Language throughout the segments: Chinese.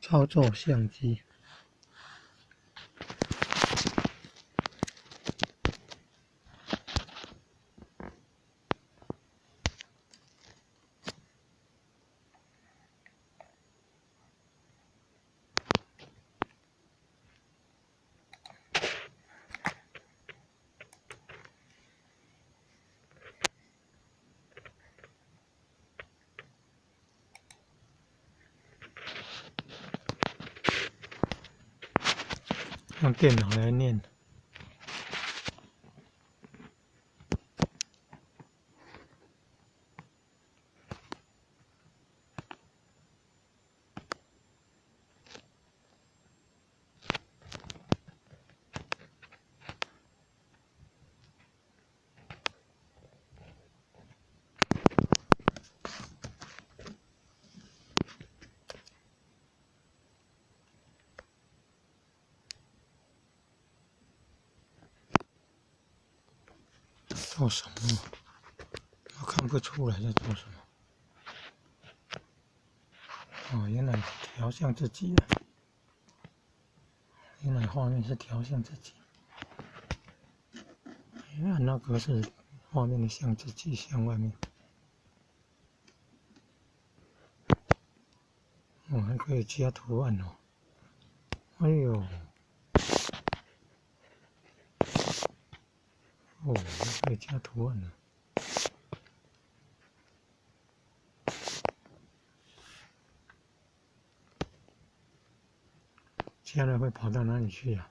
操作相机。用电脑来念。做什么？我看不出来在做什么。哦，原来调向自己了。原来画面是调向自己。原来那个是画面的向自己，向外面。哦，还可以加图案哦。哎呦。哦，还可以加图案呢。加了会跑到哪里去呀？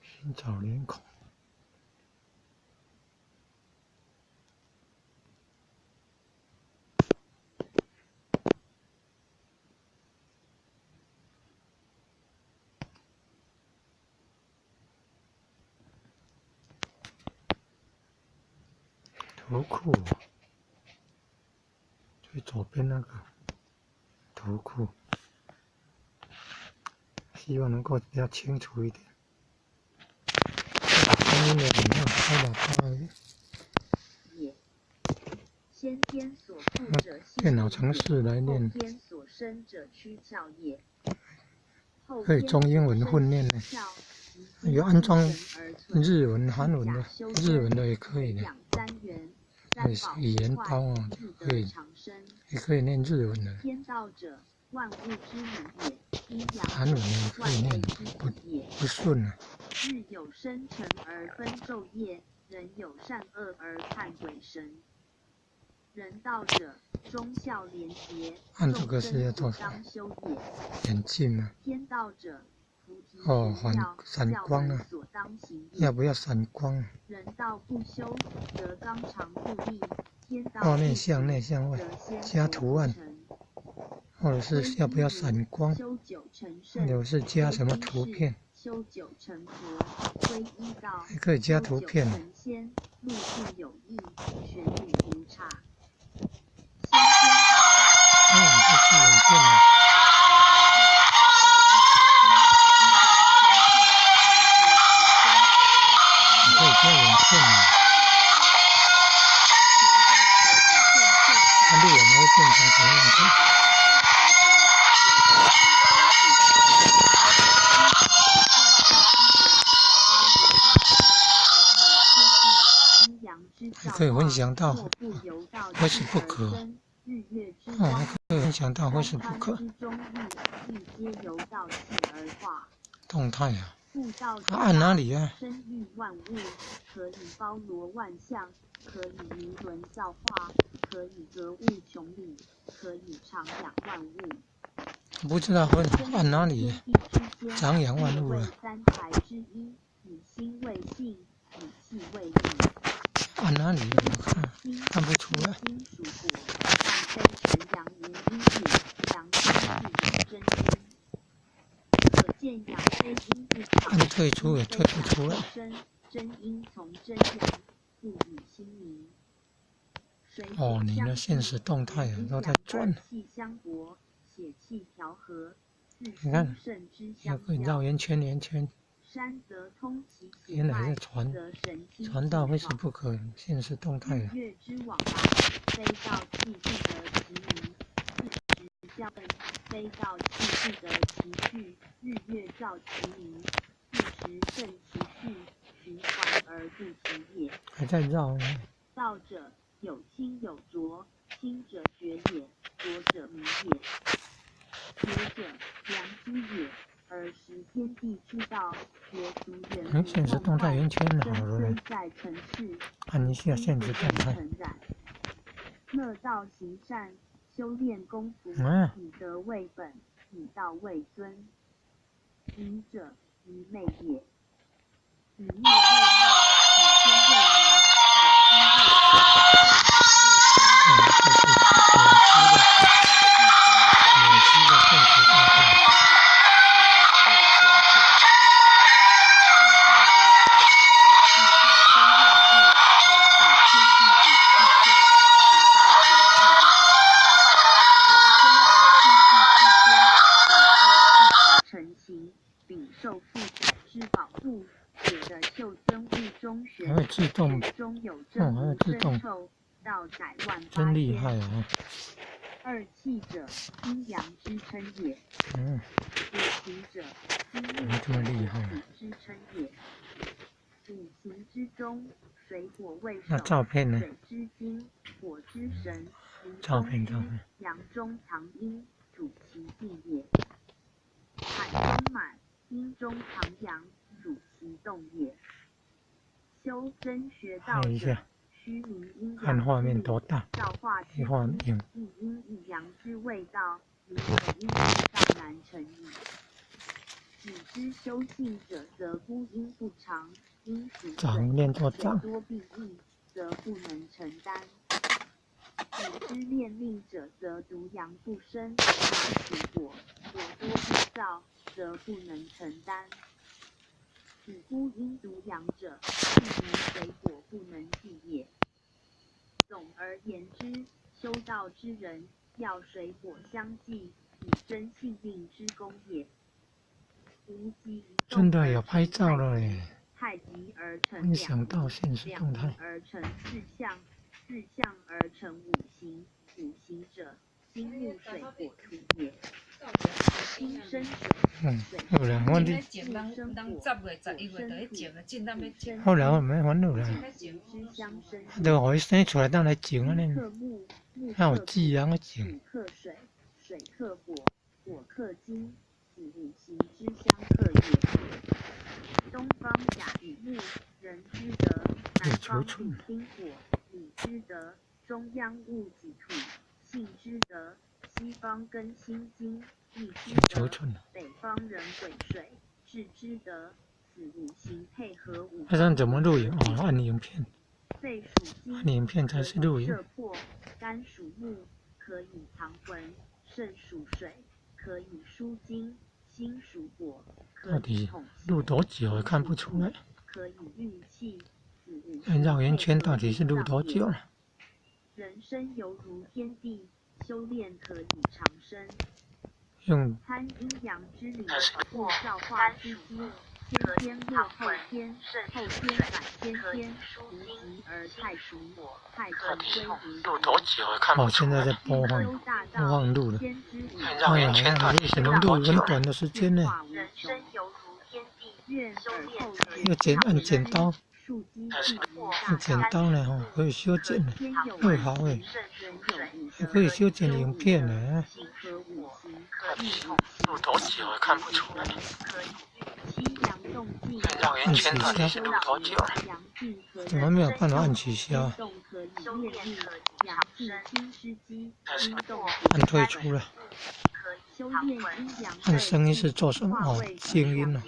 寻找脸孔。图库，最左边那个图库，希望能够比较清楚一点。声音的你要开喇叭而已。电脑程式来念，可以中英文混念呢。有安装日文、韩文的，日文的也可以的。语言包啊，可以，也可以念日文的。韩文的也可以念，不顺啊。日有生辰而分昼夜，人有善恶而判鬼神。人道者，忠孝廉洁，按这个是要做什么？眼镜吗？天道者，哦，闪光啊！要不要闪光？人道不修，则纲常不立。哦，内向内向外，加图案，或者是要不要闪光？或者是加什么图片？还可以加图片。这是影片啊。你可以加影片啊。它录完会变成什么样子？还可以分享到Facebook。哦，还可以分享到Facebook。动态啊，按哪里啊？可以包罗万象，可以迷伦造化，可以格物穷理，可以长养万物。不知道会按哪里长养万物了。三才之一，以心为性，以气为力。按哪里？我看不出来。按退出也退不出来。哦，你的现实动态啊都在转。你看，也可以绕圆圈圆圈。山则通其血原来脉，是传则神清传道会是气爽。不可现实动态的。日月之往来，非道气不得其名；四时教诲，非道气不得其序。日月照其明，四时正其序，循环而不其业。还在绕呢。道者，有清有浊，清者学也，浊者迷也。学者，良机也，而识天地之道，学俗人现实动态圆圈好了呢。在尘世，按一下现实动态。乐道行善，修炼功夫，以德为本，以道为尊。愚者，愚昧也。以灭为昧，以天为明，以心为还会自动，还会自动，真厉害啊！二气者，阴阳之称也。五行者，金木这么厉害之称也。五行之中，水火为首。那照片呢？水之精，火之神，照片，阳中藏阴，主其地也。海中满，阴中藏阳，主其动也。修真学道者，须明阴阳看画面多大，造化之影，一阴一阳之谓道，名为阴尚难成矣。己之修性者，则孤阴不长，阴属水，水多必易，则不能承担。己之炼命者，则独阳不生，阳属火，火多必燥，则不能承担。己孤阴独阳者，气无水火不能济也。总而言之，修道之人要水火相济，以真性命之功也。真的有拍照了耶！太极而成没想到现实动态。而成四象，四象而成五行，五行者，金木水火土也。金生水，好啦，我哋好啦，我唔免烦恼啦。都可以生出来，当来种啊呢。还有籽啊，我种。土克水，水克火，火克金，此五行之相克也。东方甲与木，人之德；南方丙丁火，礼之德；中央戊己土，性之德；西方庚辛金，地之德；北方人癸水，智之德。此五行配合五。那怎么录影？哦，按影片。肺属金，按影片才是录影。射破；肝属木，可以藏魂；肾属水，可以输精；心属火，到底录多久也看不出来。可以运气。绕圆圈到底是录多久了？人生犹如天地，修炼可以长生。用参阴阳之理，悟造化之机。先天落后天，后天反先天，无极而太极，太极归无。哦，现在在播放录了。哎呀，为什么录很短的时间呢？按剪刀，按剪刀呢哈，可以修剪的，很好哎，还可以修剪影片呢。录多久也看不出来。按取消，怎么没有办法按取消？按退出了。按声音是做什么？哦，静音了。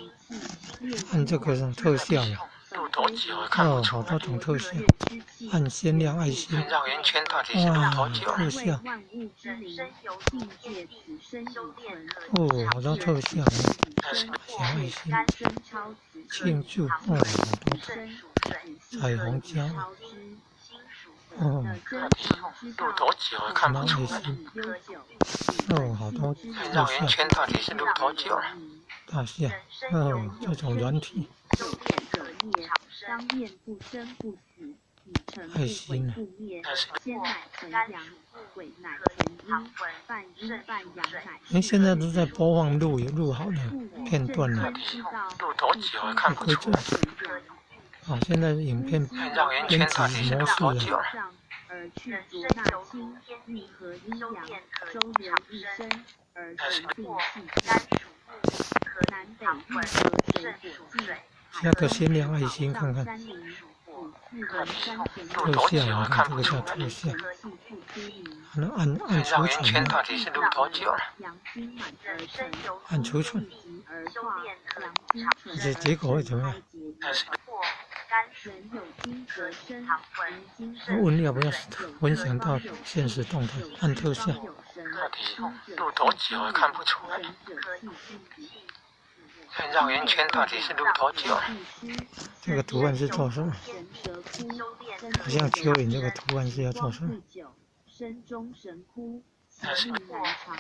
按这个是特效了。哦，好多种特效。按鲜亮爱心。哇，特效。哦，好多特效。小爱心。庆祝，哦，好多彩虹胶。哦，看到爱心。哦，好多特效。绕圆圈到底是录多久了？大象，这种软体，当面不生不死，以成不毁不灭，先乃存阳，鬼乃存阴，半阴半阳乃。现在都在播放录好的片段了，回正。现在影片编辑模式了。而去浊纳清，运合阴阳，周流一生，而同定气机。南北运河水火季。那个先亮爱心看看，特效，你看这个叫特效。按储存到底是录多久了？按储存，结果会怎么样？问要不要分享到现实动态？按特效。到底录多久啊？看不出来。绕圆圈到底是录多久？这个图案是做什么？好像蚯蚓这个图案是要做什么？身中神枯，其力难长，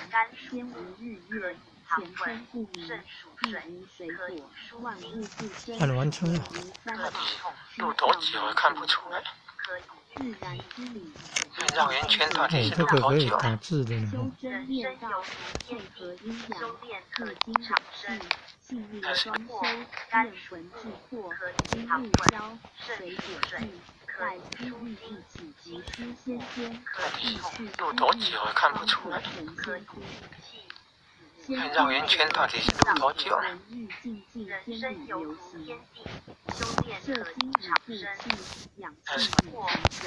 天无日月，乾坤不明，地无水火，万物不生。按完成了。到底录多久啊？看不出来。自然之理。绕圆圈到底是录多久？打字的呢。修真炼道，配合阴阳，克金长生。气力双修，炼魂治魄，金木消，水火聚，待思欲一起即失先天，地势录多久啊？看不出来。绕圆圈到底是录多久？人欲静静天理流行，摄精以护气，养气以成神，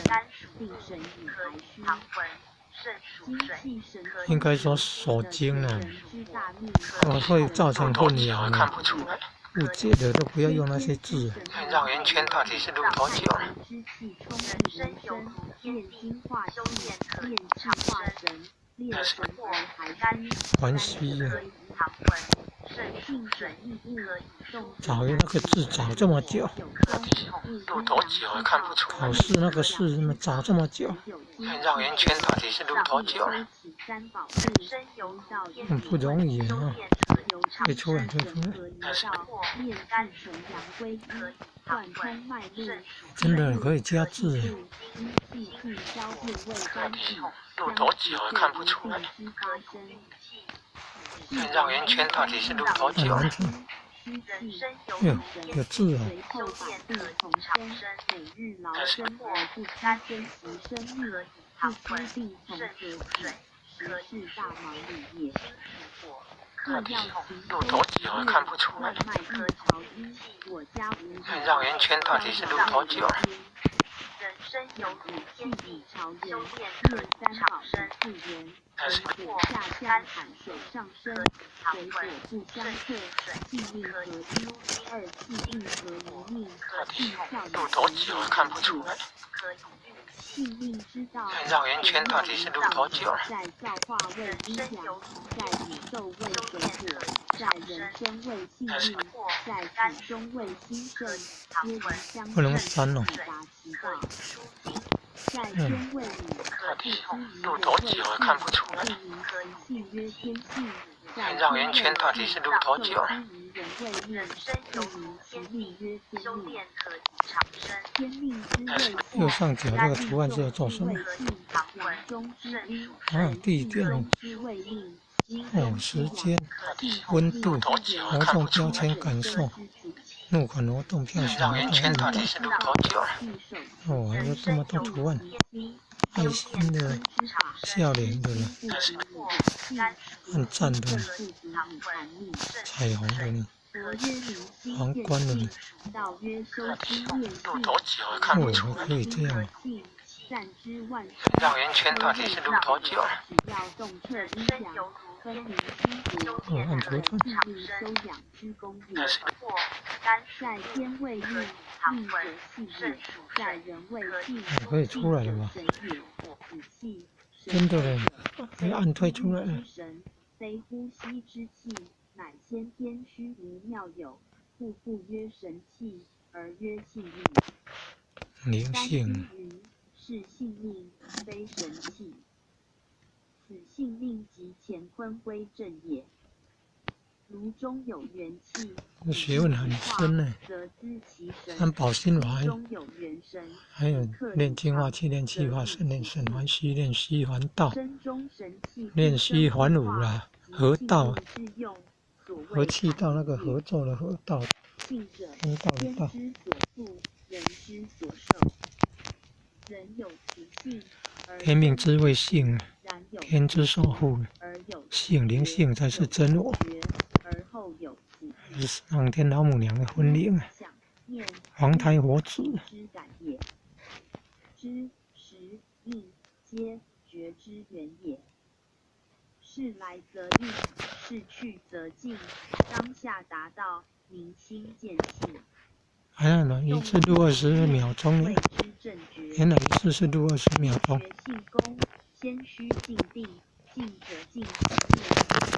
定神以排虚。应该说手精了，会造成混淆，看不出来。误解的都不要用那些字。绕圆圈到底是录多久了？关系啊！找那个字找这么久，录多久啊？看不出来。考试那个试怎么找这么久？绕圆圈到底是录多久了？不容易啊！推出来。真的可以加字。录多久啊？看不出来。绕圆圈到底是录多久？有字啊！到底录多久啊？看不出来。绕圆圈到底是录多久？人生有苦，天地朝元，炼三宝不元，水火下降，坎水上升，水火不相克，气命合一，二气运合一命，气窍录多久啊？看不出来。气命之道，绕圆圈到底是录多久？在造化为阴阳，在宇宙为水火，在人生为性命，在子中为心圣，皆宜相称，达其道。在天为理，到底录多久啊？看不出来。性曰天性，绕圆圈到底是录多久？人生有其命曰天命，天命之谓右上角这个图案是要做什么？地点、时间、温度、活动标签感受、募款活动票选活动。还有这么多图案，爱心的、笑脸的、按赞的、彩虹的。皇冠的，录多久啊？看不出来。可以这样。绕圆圈到底是录多久？按图传。可以出来了吧？真的嘞，可以按退出来了。非呼吸之气，乃先天虚无妙有，故不曰神气，而曰性命。灵性是性命，非神气。此性命即乾坤归正也。如中有元气，这学问很深呢。则知其神。像保心丸，中有元神，还有练精华气、练气化神、练神还虚、练虚还道、身中神气练虚还武啦，合道、之用，合气道那个合作的合道，信者分道的道。天之所赋，人之所受。人有其性，天命之谓性，然有天之所赋，而有性灵性才是真我。而后有子，是上天老母娘的分灵啊，想念黄胎活子。之感也，知时应皆觉之源也。是来则应，是去则进，当下达到，明心见性。哎呀，一次录20秒钟了，原来一次是录20秒钟。觉性功，先须静定，静者静念。